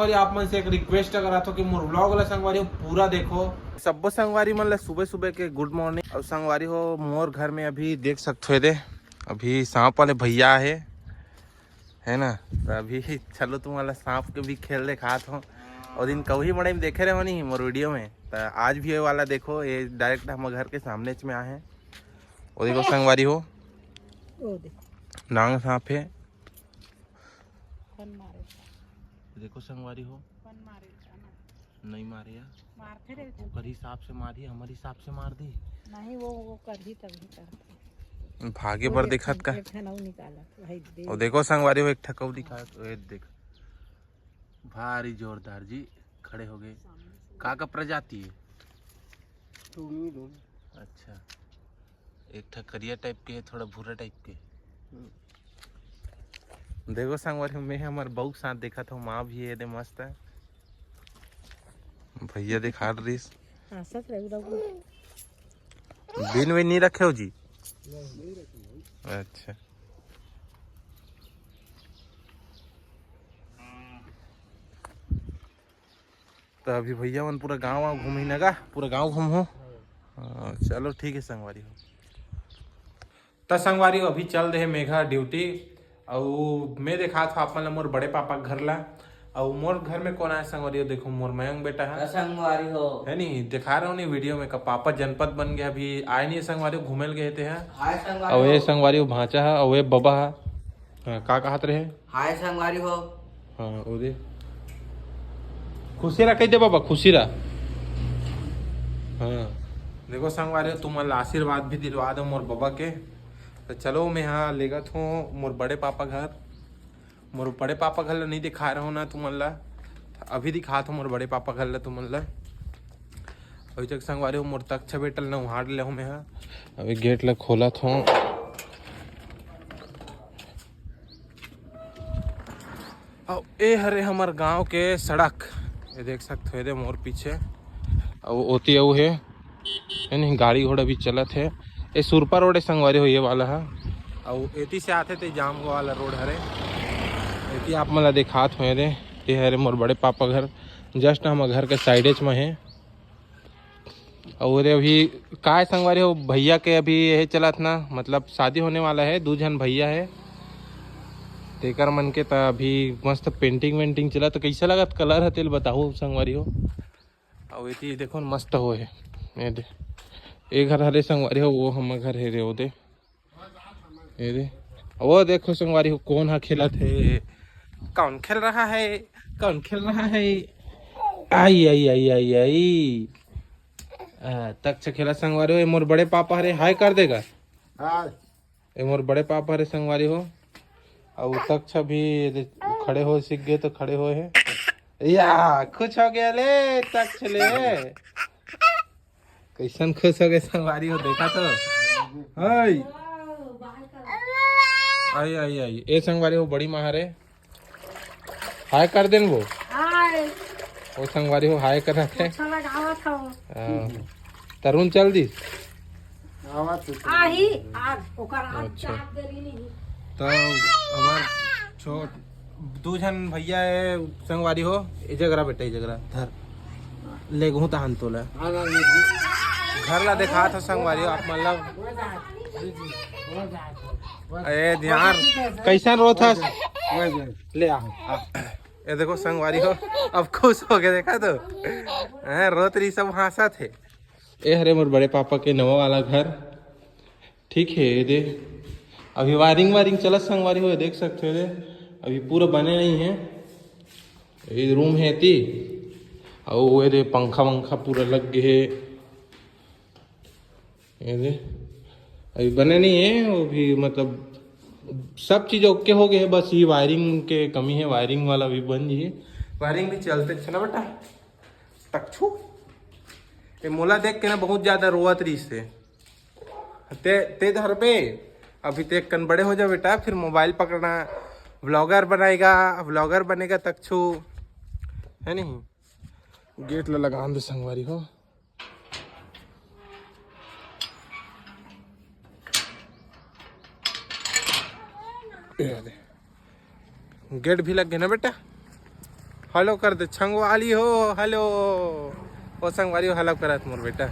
और आप मन से एक रिक्वेस्ट करा था कि मोर व्लॉग वाला संगवारी पूरा देखो। सब संगवारी मन सुबह सुबह के गुड मॉर्निंग। और संगवारी हो मोर घर में अभी देख सकते हो दे अभी सांप वाले भैया है ना। तो अभी चलो तुम्हारा सांप के भी खेल दिखात हो। और दिन कभी बड़े में देखे रहे हो नहीं मोर वीडियो में। तो आज भी ये वाला देखो ये डायरेक्ट हम घर के सामने में आए हैं। और देखो संगवारी हो नांग सांप है। देखो संगवारी हो नहीं मारे वो कर हिसाब से मारी हमारे हिसाब से मार दी नहीं वो कर ही तभी करते भागे पर देखत का और देखो संगवारी हो एक ठकऊ दिखा देख भारी जोरदार जी खड़े हो गए। का प्रजाति है? अच्छा एक ठकरिया टाइप के है थोड़ा भूरा टाइप के। देखो संगवारी में हमारे बहू साथ देखा था माँ भी है दे मस्त है भैया दिखा रही बिन में नहीं रखे हो जी। अच्छा तो अभी भैया मन पूरा गांव घूमी नगा पूरा गांव घूम हो। चलो ठीक है संगवारी हो तो संगवारी हो अभी चल रहे मेघा ड्यूटी। और मैं देखा था आप मोर बड़े पापा घर ला। और मोर घर में कौन है संगवारी हो देखो मोर मयंक बेटा है संगवारी हो है नहीं दिखा रहा हूँ नहीं वीडियो में का पापा जनपद बन गया अभी आए नहीं संगवारी हो घूमे गए थे हैं। और ये संगवारी हो भांचा है और ये बबा है का कहत रहे हाय संगवारी हो। हाँ वो दे खुशी कह दे बाबा खुशी हाँ देखो संगवारी हो तुम आशीर्वाद भी दिलवा दो मोर बाबा के। तो चलो मैं यहाँ लेगत हूँ मोर बड़े पापा घर नहीं दिखा रहा हूँ ना तुम अभी दिखा था मोर बड़े पापा घर तुम अभी तक संगवारी हो मोर तक बेटल ना उहाड़ ले मैं यहाँ अभी गेट ला खोला था। और ए हरे हमार गांव के सड़क ये देख सकते हो मोर पीछे और ओती अऊ है नहीं गाड़ी घोड़ा भी चलत है। ये सुरपा रोड है संगवारी हो ये वाला है। और एती से आते थे जामगो वाला रोड हरे एती आप मला दिखात हुए रे ये हरे मोर बड़े पापा घर जस्ट हम घर के साइडेज में है। और अभी काय संगवारी हो भैया के अभी यही चलत ना मतलब शादी होने वाला है 2 जन भैया है तेकर मन के त अभी मस्त पेंटिंग वेंटिंग चला तो कैसा लगत कलर हतेल बताओ संगवारी हो। और ये देखो मस्त हो है ये घर हरे संगवारी हो वो हम घर है रे वो दे ये दे वो देखो संगवारी हो कौन हा खेलत है कौन खेल रहा है आई आई आई आई आई तक से खेला संगवारी हो। ये मोर बड़े पापा हरे हाय कर देगा ये मोर बड़े पापा हरे संगवारी हो। और तक भी खड़े हो सीख गए तो खड़े हुए हैं या खुश हो गया ले तक चले कैसन खुश हो गए संगवारी हो देखा तो आई आई आई आई ए संगवारी हो बड़ी महारे हाय कर देन वो संगवारी हो हाय कर रखे तरुण चल दी अच्छा तो हमार छोट 2 जन भैया है संगवारी हो ये जगरा बेटा ये जगरा धर ले गहूँ तहन तोला घर ला देखा था संगवारी हो आप मतलब ए ध्यान कैसा रो था ले आ ये देखो संगवारी हो अब खुश हो गया देखा तो रोत रही सब हंसा थे। ये हरे मोर बड़े पापा के नवा वाला घर ठीक है ये दे अभी वायरिंग चलत संगवारी हो देख सकते हो अभी पूरा बने नहीं है ये रूम है ती और वो दे पंखा वंखा पूरा लग गए ये दे अभी बने नहीं है वो भी मतलब सब चीज ओके हो गए बस ये वायरिंग के कमी है वायरिंग वाला भी बन जी वायरिंग भी चलते ना बेटा टकछू ये मोला देख के ना बहुत ज्यादा रोवत रही से ते धर पे अभी ते कन बड़े हो जाओ बेटा फिर मोबाइल पकड़ना व्लॉगर बनेगा तक्षु है नहीं गेट ला लगा दे संगवारी हो गेट भी लग गया ना बेटा हेलो कर दे छंगवाली हो हेलो ओ संगवारी हो हेलो करत मोर बेटा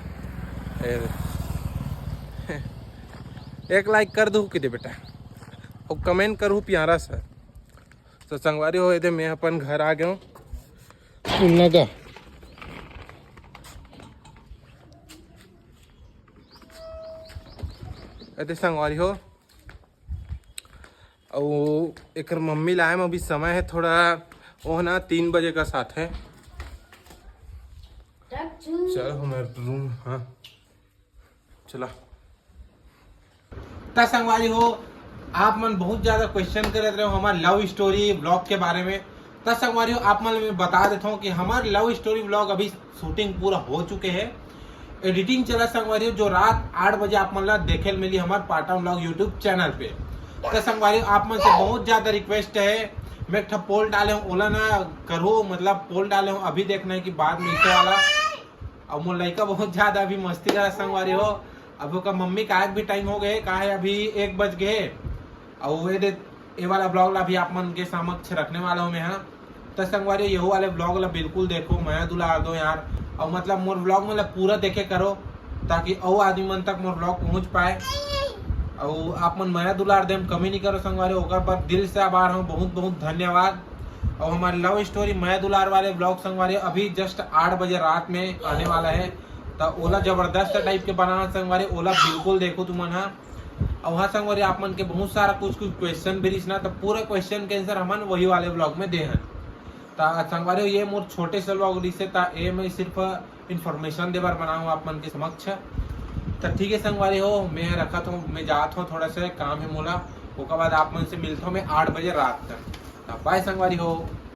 एक लाइक कर दू कि दे बेटा और कमेंट करूँ प्यारा सा। तो संगवारी हो ये मैं अपन घर आ गया हूँ सुनने का अरे संगवारी हो और एक मम्मी लाए में अभी समय है थोड़ा वो ना 3 बजे का साथ है। चल हमारे रूम हाँ चला ता संगवारी हो आप मन बहुत ज्यादा क्वेश्चन करते रहे हो हमारे लव स्टोरी ब्लॉग के बारे में। ता संगवारी हो आप मन मैं बता देता हूँ कि हमारे लव स्टोरी ब्लॉग अभी शूटिंग पूरा हो चुके हैं एडिटिंग चला संगवारी हो जो रात 8 बजे आप मन ला देखे मिली हमारे पाटा ब्लॉग यूट्यूब चैनल पे। तो संगवारी आप मन से बहुत ज्यादा रिक्वेस्ट है मैं एक पोल डाले हूँ ओला ना करो मतलब पोल डाले हूँ अभी देखना है कि बाद में इसे वाला और मोर लड़का बहुत ज्यादा अभी मस्ती करा संगवारी हो अब का मम्मी का भी टाइम हो गए का है अभी 1 बज गए और ये वाला ब्लॉग ला भी आप मन के समक्ष रखने वाला हूँ मैं हाँ। तो संगवारी ये वाले ब्लॉग ला बिल्कुल देखो मैं दुला दो यार और मतलब मोर ब्लॉग में पूरा देखे करो ताकि और आदमी मन तक मोर ब्लॉग पहुंच पाए और आप मन माया दुलार देम कमी नहीं करो संगवारी होकर पर दिल से आभार हूँ बहुत बहुत धन्यवाद। और हमारे लव स्टोरी माया दुलार वाले ब्लॉग संगवारी अभी जस्ट 8 बजे रात में आने वाला है तो ओला जबरदस्त टाइप के बनाना संगवारी ओला बिल्कुल देखो तुम हाँ। और वहाँ संगवारी आप मन के बहुत सारा कुछ क्वेश्चन भी रिसना तो पूरे क्वेश्चन के आंसर हमन वही वाले ब्लॉग में दे हैं। संगवारी ये मोर छोटे से ब्लॉग रिसे ये मैं सिर्फ इन्फॉर्मेशन दे बार बनाऊँ आप मन के समक्ष। तो ठीक है संगवारी हो मैं रखा तो मैं जाता हूँ थोड़ा सा काम है मोला उसके बाद आप मन से मिलता हूँ मैं 8 बजे रात तक। बाय संगवारी हो।